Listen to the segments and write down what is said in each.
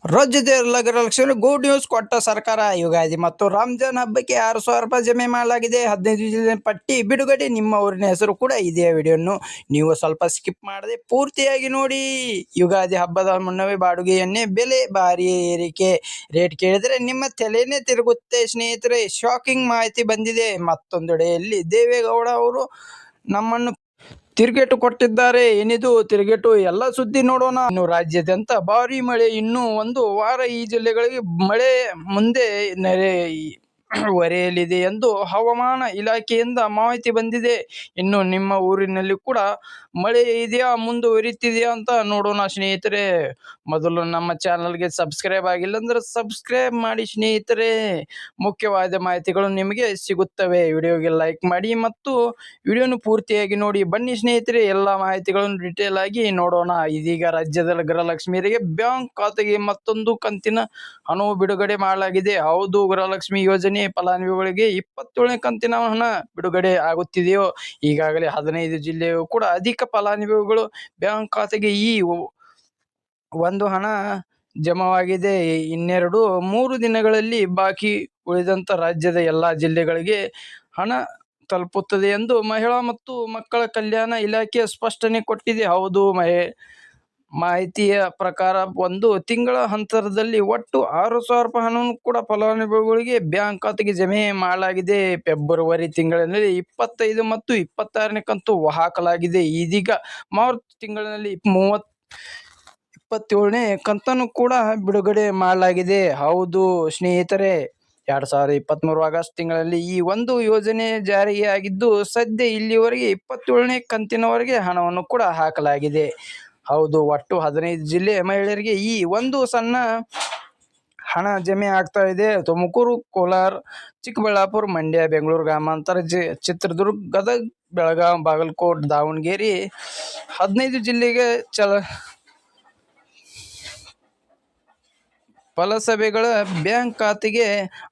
ರಾಜ್ಯದ ಎಲ್ಲ Gruhalakshmi good news ಕೊಟ್ಟ ಸರ್ಕಾರ. ಯುಗಾದಿ ಮತ್ತು ರಂಜಾನ್ ಹಬ್ಬಕ್ಕೆ 6,000 ರೂಪಾಯಿ ಜಮೆ ಮಾಡಲಾಗಿದೆ. 15 ಜಿಲ್ಲೆ ಪಟ್ಟಿ ಬಿಡುಗಡೆ. ನಿಮ್ಮ ಊರಿನ ಹೆಸರು ಕೂಡ ಇದೇ ವಿಡಿಯೋನ್ನು ನೀವು ಸ್ವಲ್ಪ ಸ್ಕಿಪ್ ಮಾಡದೆ ಪೂರ್ತಿಯಾಗಿ ನೋಡಿ. ಯುಗಾದಿ ಹಬ್ಬದ ಮುನ್ನವೇ ಬಾಡುಗೆ ಎಣ್ಣೆ ಬೆಲೆ ಭಾರಿ ಏರಿಕೆ. ರೇಟ್ ಕೇಳಿದರೆ ನಿಮ್ಮ ತಲೆನೇ ತಿರುಗುತ್ತೆ ಸ್ನೇಹಿತರೆ. ಶಾಕಿಂಗ್ ಮಾಹಿತಿ ಬಂದಿದೆ. ಮತ್ತೊಂದೆಡೆಯಲ್ಲಿ ದೇವೇಗೌಡ ಅವರು ನಮ್ಮನ್ನು ತಿರುಗೇಟು ಕೊಟ್ಟಿದ್ದಾರೆ. ಏನಿದು ತಿರುಗೇಟು? ಎಲ್ಲ ಸುದ್ದಿ ನೋಡೋಣ. ಇನ್ನು ರಾಜ್ಯಾದ್ಯಂತ ಭಾರೀ ಮಳೆ. ಇನ್ನು ಒಂದು ವಾರ ಈ ಜಿಲ್ಲೆಗಳಿಗೆ ಮಳೆ ಮುಂದೆ ಹೊರೆಯಲಿದೆ ಎಂದು ಹವಾಮಾನ ಇಲಾಖೆಯಿಂದ ಮಾಹಿತಿ ಬಂದಿದೆ. ಇನ್ನು ನಿಮ್ಮ ಊರಿನಲ್ಲಿ ಕೂಡ ಮಳೆ ಇದೆಯಾ, ಮುಂದುವರಿತಿದೆಯಾ ಅಂತ ನೋಡೋಣ ಸ್ನೇಹಿತರೆ. ಮೊದಲು ನಮ್ಮ ಚಾನಲ್ಗೆ ಸಬ್ಸ್ಕ್ರೈಬ್ ಆಗಿಲ್ಲ ಅಂದ್ರೆ ಸಬ್ಸ್ಕ್ರೈಬ್ ಮಾಡಿ ಸ್ನೇಹಿತರೆ. ಮುಖ್ಯವಾದ ಮಾಹಿತಿಗಳು ನಿಮಗೆ ಸಿಗುತ್ತವೆ. ವಿಡಿಯೋಗೆ ಲೈಕ್ ಮಾಡಿ ಮತ್ತು ವಿಡಿಯೋನು ಪೂರ್ತಿಯಾಗಿ ನೋಡಿ. ಬನ್ನಿ ಸ್ನೇಹಿತರೆ, ಎಲ್ಲ ಮಾಹಿತಿಗಳನ್ನು ಡಿಟೇಲ್ ಆಗಿ ನೋಡೋಣ. ಇದೀಗ ರಾಜ್ಯದ ಗೃಹಲಕ್ಷ್ಮಿಯರಿಗೆ ಬ್ಯಾಂಕ್ ಖಾತೆಗೆ ಮತ್ತೊಂದು ಕಂತಿನ ಹಣವು ಬಿಡುಗಡೆ ಮಾಡಲಾಗಿದೆ. ಹೌದು, ಗೃಹಲಕ್ಷ್ಮಿ ಯೋಜನೆ ಫಲಾನುಭವಿಗಳಿಗೆ 27ನೇ ಕಂತಿನ ಹಣ ಬಿಡುಗಡೆ ಆಗುತ್ತಿದೆಯೋ. ಈಗಾಗಲೇ 15 ಜಿಲ್ಲೆಯೂ ಕೂಡ ಅಧಿಕ ಫಲಾನುಭವಿಗಳು ಬ್ಯಾಂಕ್ ಖಾತೆಗೆ ಈ ಒಂದು ಹಣ ಜಮಾವಾಗಿದೆ. ಇನ್ನೆರಡು 3 ದಿನಗಳಲ್ಲಿ ಬಾಕಿ ಉಳಿದಂತ ರಾಜ್ಯದ ಎಲ್ಲಾ ಜಿಲ್ಲೆಗಳಿಗೆ ಹಣ ತಲುಪುತ್ತದೆ ಎಂದು ಮಹಿಳಾ ಮತ್ತು ಮಕ್ಕಳ ಕಲ್ಯಾಣ ಇಲಾಖೆ ಸ್ಪಷ್ಟನೆ ಕೊಟ್ಟಿದೆ. ಹೌದು, ಮಾಹಿತಿಯ ಪ್ರಕಾರ ಒಂದು ತಿಂಗಳ ಅಂತರದಲ್ಲಿ ಒಟ್ಟು 6,000 ರೂಪಾಯಿ ಹಣವನ್ನು ಕೂಡ ಫಲಾನುಭವಿಗಳಿಗೆ ಬ್ಯಾಂಕ್ ಖಾತೆಗೆ ಜಮೆ ಮಾಡಲಾಗಿದೆ. ಫೆಬ್ರವರಿ ತಿಂಗಳಿನಲ್ಲಿ 25 ಮತ್ತು 26ನೇ ಕಂತು ಹಾಕಲಾಗಿದೆ. ಇದೀಗ ಮಾರ್ಚ್ ತಿಂಗಳಿನಲ್ಲಿ 27ನೇ ಕಂತನ್ನು ಕೂಡ ಬಿಡುಗಡೆ ಮಾಡಲಾಗಿದೆ. ಹೌದು ಸ್ನೇಹಿತರೆ, 2023 ಆಗಸ್ಟ್ ತಿಂಗಳಲ್ಲಿ ಈ ಒಂದು ಯೋಜನೆ ಜಾರಿಯಾಗಿದ್ದು, ಸದ್ಯ ಇಲ್ಲಿವರೆಗೆ 27ನೇ ಕಂತಿನವರೆಗೆ ಹಣವನ್ನು ಕೂಡ ಹಾಕಲಾಗಿದೆ. ಹೌದು, ಒಟ್ಟು 15 ಜಿಲ್ಲೆ ಮಹಿಳೆಯರಿಗೆ ಈ ಒಂದು ಸಣ್ಣ ಹಣ ಜಮೆ ಆಗ್ತಾ ಇದೆ. ತುಮಕೂರು, ಕೋಲಾರ, ಚಿಕ್ಕಬಳ್ಳಾಪುರ, ಮಂಡ್ಯ, ಬೆಂಗಳೂರು ಗ್ರಾಮಾಂತರ, ಚಿತ್ರದುರ್ಗ, ಗದಗ, ಬೆಳಗಾವಿ, ಬಾಗಲಕೋಟೆ, ದಾವಣಗೆರೆ 15 ಜಿಲ್ಲೆಗೆ ಫಲಸಭೆಗಳ ಬ್ಯಾಂಕ್ ಖಾತೆಗೆ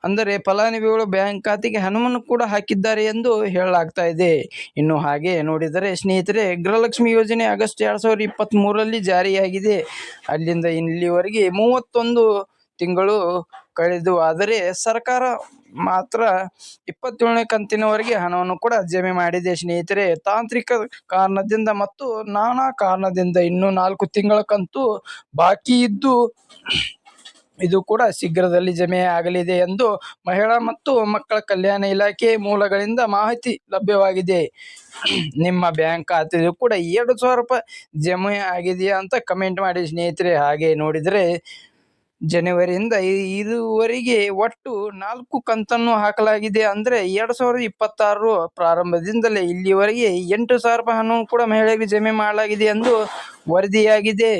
ಅಂದರೆ ಫಲಾನುಭವಿಗಳ ಬ್ಯಾಂಕ್ ಖಾತೆಗೆ ಹಣವನ್ನು ಕೂಡ ಹಾಕಿದ್ದಾರೆ ಎಂದು ಹೇಳಲಾಗ್ತಾ ಇದೆ. ಇನ್ನು ಹಾಗೆ ನೋಡಿದರೆ ಸ್ನೇಹಿತರೆ, ಗೃಹಲಕ್ಷ್ಮಿ ಯೋಜನೆ ಆಗಸ್ಟ್ 2023ರಲ್ಲಿ ಜಾರಿಯಾಗಿದೆ. ಅಲ್ಲಿಂದ ಇಲ್ಲಿವರೆಗೆ 31 ತಿಂಗಳು ಕಳೆದು, ಆದರೆ ಸರ್ಕಾರ ಮಾತ್ರ 27ನೇ ಕಂತಿನವರೆಗೆ ಹಣವನ್ನು ಕೂಡ ಜಮೆ ಮಾಡಿದೆ ಸ್ನೇಹಿತರೆ. ತಾಂತ್ರಿಕ ಕಾರಣದಿಂದ ಮತ್ತು ನಾನಾ ಕಾರಣದಿಂದ ಇನ್ನೂ 4 ತಿಂಗಳ ಕಂತು ಬಾಕಿ ಇದ್ದು, ಇದು ಕೂಡ ಶೀಘ್ರದಲ್ಲಿ ಜಮೆ ಆಗಲಿದೆ ಎಂದು ಮಹಿಳಾ ಮತ್ತು ಮಕ್ಕಳ ಕಲ್ಯಾಣ ಇಲಾಖೆ ಮೂಲಗಳಿಂದ ಮಾಹಿತಿ ಲಭ್ಯವಾಗಿದೆ. ನಿಮ್ಮ ಬ್ಯಾಂಕ್ ಖಾತೆಯಲ್ಲೂ ಕೂಡ 2,000 ರೂಪಾಯಿ ಜಮೆ ಆಗಿದೆಯಾ ಅಂತ ಕಮೆಂಟ್ ಮಾಡಿ ಸ್ನೇಹಿತರೆ. ಹಾಗೆ ನೋಡಿದರೆ ಜನವರಿಯಿಂದ ಇದುವರೆಗೆ ಒಟ್ಟು 4 ಕಂತನ್ನು ಹಾಕಲಾಗಿದೆ. ಅಂದರೆ 2026 ಪ್ರಾರಂಭದಿಂದಲೇ ಇಲ್ಲಿವರೆಗೆ 8,000 ರೂಪಾಯಿ ಹಣವನ್ನು ಕೂಡ ಮಹಿಳೆಯರಿಗೆ ಜಮೆ ಮಾಡಲಾಗಿದೆ ಎಂದು ವರದಿಯಾಗಿದೆ.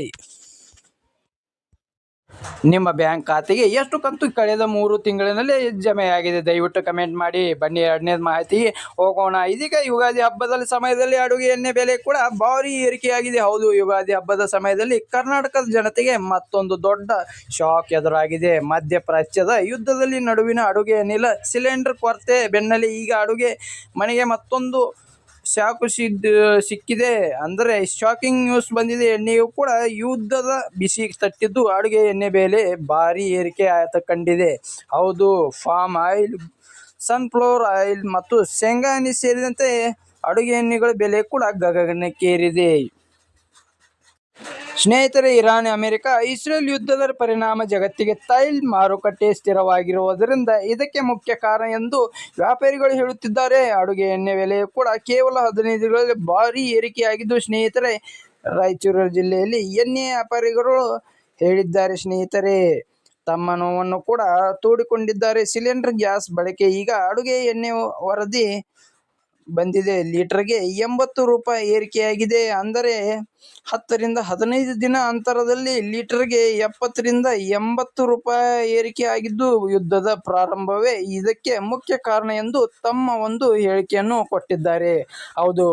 ನಿಮ್ಮ ಬ್ಯಾಂಕ್ ಖಾತೆಗೆ ಎಷ್ಟು ಕಂತು ಕಳೆದ 3 ತಿಂಗಳಿನಲ್ಲಿ ಜಮೆಯಾಗಿದೆ? ದಯವಿಟ್ಟು ಕಮೆಂಟ್ ಮಾಡಿ. ಬನ್ನಿ ಎರಡನೇ ಮಾಹಿತಿಗೆ ಹೋಗೋಣ. ಇದೀಗ ಯುಗಾದಿ ಹಬ್ಬದ ಸಮಯದಲ್ಲಿ ಅಡುಗೆ ಎಣ್ಣೆ ಬೆಲೆ ಕೂಡ ಭಾರಿ ಏರಿಕೆಯಾಗಿದೆ. ಹೌದು, ಯುಗಾದಿ ಹಬ್ಬದ ಸಮಯದಲ್ಲಿ ಕರ್ನಾಟಕದ ಜನತೆಗೆ ಮತ್ತೊಂದು ದೊಡ್ಡ ಶಾಕ್ ಎದುರಾಗಿದೆ. ಮಧ್ಯಪ್ರಾಚ್ಯದ ಯುದ್ಧದಲ್ಲಿ ನಡುವಿನ ಅಡುಗೆ ಅನಿಲ ಸಿಲಿಂಡರ್ ಕೊರತೆ ಬೆನ್ನಲ್ಲೇ ಈಗ ಅಡುಗೆ ಮನೆಗೆ ಮತ್ತೊಂದು ಶಾಕು ಸಿಕ್ಕಿದೆ. ಅಂದರೆ ಶಾಕಿಂಗ್ ನ್ಯೂಸ್ ಬಂದಿದೆ. ಎಣ್ಣೆಯು ಕೂಡ ಯುದ್ಧದ ಬಿಸಿ ತಟ್ಟಿದ್ದು ಅಡುಗೆ ಎಣ್ಣೆ ಬೆಲೆ ಭಾರಿ ಏರಿಕೆ ಕಂಡಿದೆ. ಹೌದು, ಪಾಮ್ ಆಯಿಲ್, ಸನ್ಫ್ಲವರ್ ಆಯಿಲ್ ಮತ್ತು ಶೇಂಗಾ ಎಣ್ಣೆ ಸೇರಿದಂತೆ ಅಡುಗೆ ಎಣ್ಣೆಗಳ ಬೆಲೆ ಕೂಡ ಗಗನಕ್ಕೇರಿದೆ. ಸ್ನೇಹಿತರೆ, ಇರಾನ್, ಅಮೆರಿಕ, ಇಸ್ರೇಲ್ ಯುದ್ಧದ ಪರಿಣಾಮ ಜಗತ್ತಿಗೆ ತೈಲ ಮಾರುಕಟ್ಟೆ ಸ್ಥಿರವಾಗಿರುವುದರಿಂದ ಇದಕ್ಕೆ ಮುಖ್ಯ ಕಾರಣ ಎಂದು ವ್ಯಾಪಾರಿಗಳು ಹೇಳುತ್ತಿದ್ದಾರೆ. ಅಡುಗೆ ಎಣ್ಣೆ ಬೆಲೆ ಕೂಡ ಕೇವಲ 15 ದಿನಗಳಲ್ಲಿ ಭಾರಿ ಏರಿಕೆಯಾಗಿದ್ದು ಸ್ನೇಹಿತರೆ, ರಾಯಚೂರು ಜಿಲ್ಲೆಯಲ್ಲಿ ಎಣ್ಣೆ ವ್ಯಾಪಾರಿಗಳು ಹೇಳಿದ್ದಾರೆ ಸ್ನೇಹಿತರೆ. ತಮ್ಮ ನೋವನ್ನು ಕೂಡ ತೋಡಿಕೊಂಡಿದ್ದಾರೆ. ಸಿಲಿಂಡರ್ ಗ್ಯಾಸ್ ಬಳಕೆ ಈಗ ಅಡುಗೆ ಎಣ್ಣೆ ವರದಿ ಬಂದಿದೆ. ಲೀಟರ್ಗೆ 80 ರೂಪಾಯಿ ಏರಿಕೆಯಾಗಿದೆ. ಅಂದರೆ 10 ರಿಂದ 15 ದಿನ ಅಂತರದಲ್ಲಿ ಲೀಟರ್ಗೆ 70 ರಿಂದ 80 ರೂಪಾಯಿ ಏರಿಕೆಯಾಗಿದ್ದು, ಯುದ್ಧದ ಪ್ರಾರಂಭವೇ ಇದಕ್ಕೆ ಮುಖ್ಯ ಕಾರಣ ಎಂದು ತಮ್ಮ ಒಂದು ಹೇಳಿಕೆಯನ್ನು ಕೊಟ್ಟಿದ್ದಾರೆ. ಹೌದು,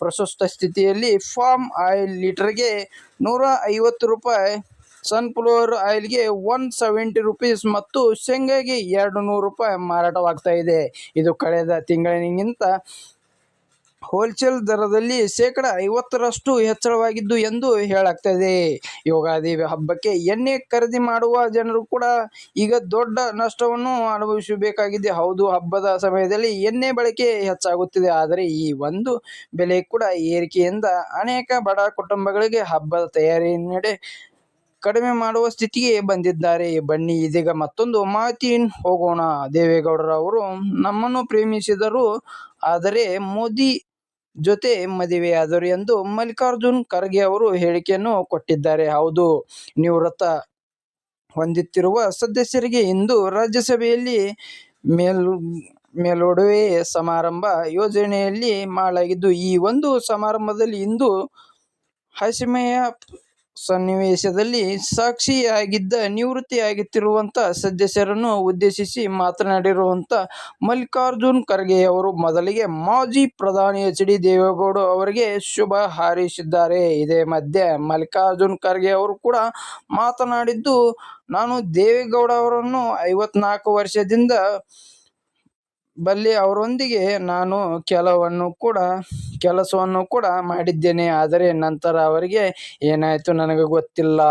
ಪ್ರಸ್ತುತ ಸ್ಥಿತಿಯಲ್ಲಿ ಪಾಮ್ ಆಯಿಲ್ ಲೀಟರ್ಗೆ 150 ರೂಪಾಯಿ, ಸನ್ಫ್ಲವರ್ ಆಯಿಲ್ಗೆ 170 ರೂಪೀಸ್ ಮತ್ತು ಶೇಂಗಾಗೆ 200 ರೂಪಾಯಿ ಮಾರಾಟವಾಗ್ತಾ ಇದೆ. ಇದು ಕಳೆದ ತಿಂಗಳಿಗಿಂತ ಹೋಲ್ಸೇಲ್ ದರದಲ್ಲಿ ಶೇಕಡ 50ರಷ್ಟು ಹೆಚ್ಚಳವಾಗಿದ್ದು ಎಂದು ಹೇಳಲಾಗ್ತಿದೆ. ಯುಗಾದಿ ಹಬ್ಬಕ್ಕೆ ಎಣ್ಣೆ ಖರೀದಿ ಮಾಡುವ ಜನರು ಕೂಡ ಈಗ ದೊಡ್ಡ ನಷ್ಟವನ್ನು ಅನುಭವಿಸಬೇಕಾಗಿದೆ. ಹೌದು, ಹಬ್ಬದ ಸಮಯದಲ್ಲಿ ಎಣ್ಣೆ ಬಳಕೆ ಹೆಚ್ಚಾಗುತ್ತಿದೆ. ಆದರೆ ಈ ಒಂದು ಬೆಲೆ ಕೂಡ ಏರಿಕೆಯಿಂದ ಅನೇಕ ಬಡ ಕುಟುಂಬಗಳಿಗೆ ಹಬ್ಬದ ತಯಾರಿ ಕಡಿಮೆ ಮಾಡುವ ಸ್ಥಿತಿಗೆ ಬಂದಿದ್ದಾರೆ. ಬನ್ನಿ ಇದೀಗ ಮತ್ತೊಂದು ಮಾಹಿತಿ ಹೋಗೋಣ. ದೇವೇಗೌಡರವರು ನಮ್ಮನ್ನು ಪ್ರೇಮಿಸಿದರು, ಆದರೆ ಮೋದಿ ಜೊತೆ ಮದುವೆಯಾದರು ಎಂದು ಮಲ್ಲಿಕಾರ್ಜುನ್ ಖರ್ಗೆ ಅವರು ಹೇಳಿಕೆಯನ್ನು ಕೊಟ್ಟಿದ್ದಾರೆ. ಹೌದು, ನಿವೃತ್ತ ಹೊಂದುತ್ತಿರುವ ಸದಸ್ಯರಿಗೆ ಇಂದು ರಾಜ್ಯಸಭೆಯಲ್ಲಿ ಮೇಲುಡುಗೆ ಸಮಾರಂಭ ಯೋಜನೆಯಲ್ಲಿ ಮಾಡಲಾಗಿದ್ದು, ಈ ಒಂದು ಸಮಾರಂಭದಲ್ಲಿ ಇಂದು ಹಾಸ್ಯಮಯ ಸನ್ನಿವೇಶದಲ್ಲಿ ಸಾಕ್ಷಿಯಾಗಿದ್ದ ನಿವೃತ್ತಿಯಾಗುತ್ತಿರುವಂತಹ ಸದಸ್ಯರನ್ನು ಉದ್ದೇಶಿಸಿ ಮಾತನಾಡಿರುವಂತ ಮಲ್ಲಿಕಾರ್ಜುನ್ ಖರ್ಗೆ ಅವರು ಮೊದಲಿಗೆ ಮಾಜಿ ಪ್ರಧಾನಿ ಎಚ್.ಡಿ. ದೇವೇಗೌಡ ಅವರಿಗೆ ಶುಭ ಹಾರೈಸಿದ್ದಾರೆ. ಇದೇ ಮಧ್ಯೆ ಮಲ್ಲಿಕಾರ್ಜುನ್ ಖರ್ಗೆ ಅವರು ಕೂಡ ಮಾತನಾಡಿದ್ದು, ನಾನು ದೇವೇಗೌಡ ಅವರನ್ನು 54 ವರ್ಷದಿಂದ ಬಲ್ಲೆ. ಅವರೊಂದಿಗೆ ನಾನು ಕೆಲಸವನ್ನು ಕೂಡ ಮಾಡಿದ್ದೇನೆ. ಆದರೆ ನಂತರ ಅವರಿಗೆ ಏನಾಯಿತು ನನಗೆ ಗೊತ್ತಿಲ್ಲ.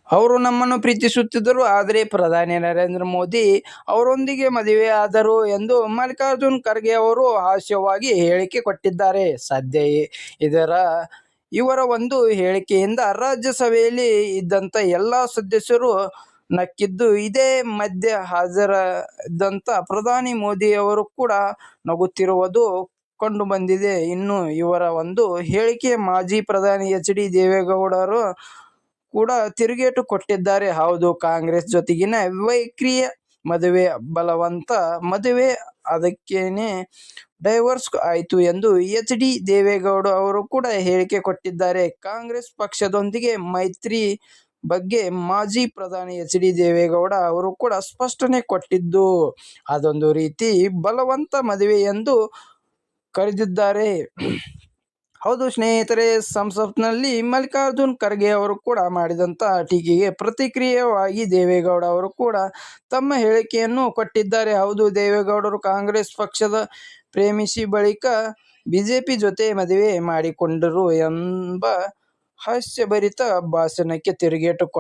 ಅವರು ನಮ್ಮನ್ನು ಪ್ರೀತಿಸುತ್ತಿದ್ದರು, ಆದರೆ ಪ್ರಧಾನಿ ನರೇಂದ್ರ ಮೋದಿ ಅವರೊಂದಿಗೆ ಮದುವೆಯಾದರು ಎಂದು ಮಲ್ಲಿಕಾರ್ಜುನ್ ಖರ್ಗೆ ಅವರು ಹಾಸ್ಯವಾಗಿ ಹೇಳಿಕೆ ಕೊಟ್ಟಿದ್ದಾರೆ. ಸದ್ಯ ಇವರ ಒಂದು ಹೇಳಿಕೆಯಿಂದ ರಾಜ್ಯಸಭೆಯಲ್ಲಿ ಇದ್ದಂತ ಎಲ್ಲಾ ಸದಸ್ಯರು ನಕ್ಕಿದ್ದು, ಇದೇ ಮಧ್ಯೆ ಹಾಜರಿದ್ದಂತ ಪ್ರಧಾನಿ ಮೋದಿ ಅವರು ಕೂಡ ನಗುತ್ತಿರುವುದು ಕಂಡು ಬಂದಿದೆ. ಇನ್ನು ಇವರ ಒಂದು ಹೇಳಿಕೆ ಮಾಜಿ ಪ್ರಧಾನಿ ಎಚ್.ಡಿ. ದೇವೇಗೌಡರು ಕೂಡ ತಿರುಗೇಟು ಕೊಟ್ಟಿದ್ದಾರೆ. ಹೌದು, ಕಾಂಗ್ರೆಸ್ ಜೊತೆಗಿನ ವೈಯಕ್ರಿಯ ಮದುವೆ ಬಲವಂತ ಮದುವೆ, ಅದಕ್ಕೇನೆ ಡೈವರ್ಸ್ ಆಯ್ತು ಎಂದು ಎಚ್.ಡಿ. ದೇವೇಗೌಡ ಅವರು ಕೂಡ ಹೇಳಿಕೆ ಕೊಟ್ಟಿದ್ದಾರೆ. ಕಾಂಗ್ರೆಸ್ ಪಕ್ಷದೊಂದಿಗೆ ಮೈತ್ರಿ ಬಗ್ಗೆ ಮಾಜಿ ಪ್ರಧಾನಿ ಎಚ್.ಡಿ. ದೇವೇಗೌಡ ಅವರು ಕೂಡ ಸ್ಪಷ್ಟನೆ ಕೊಟ್ಟಿದ್ದು, ಅದೊಂದು ರೀತಿ ಬಲವಂತ ಮದುವೆ ಎಂದು ಕರೆದಿದ್ದಾರೆ. ಹೌದು ಸ್ನೇಹಿತರೆ, ಸಂಸತ್ನಲ್ಲಿ ಮಲ್ಲಿಕಾರ್ಜುನ್ ಖರ್ಗೆ ಅವರು ಕೂಡ ಮಾಡಿದಂತ ಟೀಕೆಗೆ ಪ್ರತಿಕ್ರಿಯೆಯಾಗಿ ದೇವೇಗೌಡ ಅವರು ಕೂಡ ತಮ್ಮ ಹೇಳಿಕೆಯನ್ನು ಕೊಟ್ಟಿದ್ದಾರೆ. ಹೌದು, ದೇವೇಗೌಡರು ಕಾಂಗ್ರೆಸ್ ಪಕ್ಷದ ಪ್ರೇಮಿಸಿ ಬಳಿಕ ಬಿಜೆಪಿ ಜೊತೆ ಮದುವೆ ಮಾಡಿಕೊಂಡರು ಎಂಬ ಹಾಸ್ಯಭರಿತ ಭಾಷಣಕ್ಕೆ ತಿರುಗೇಟು ಕೊಟ್ಟ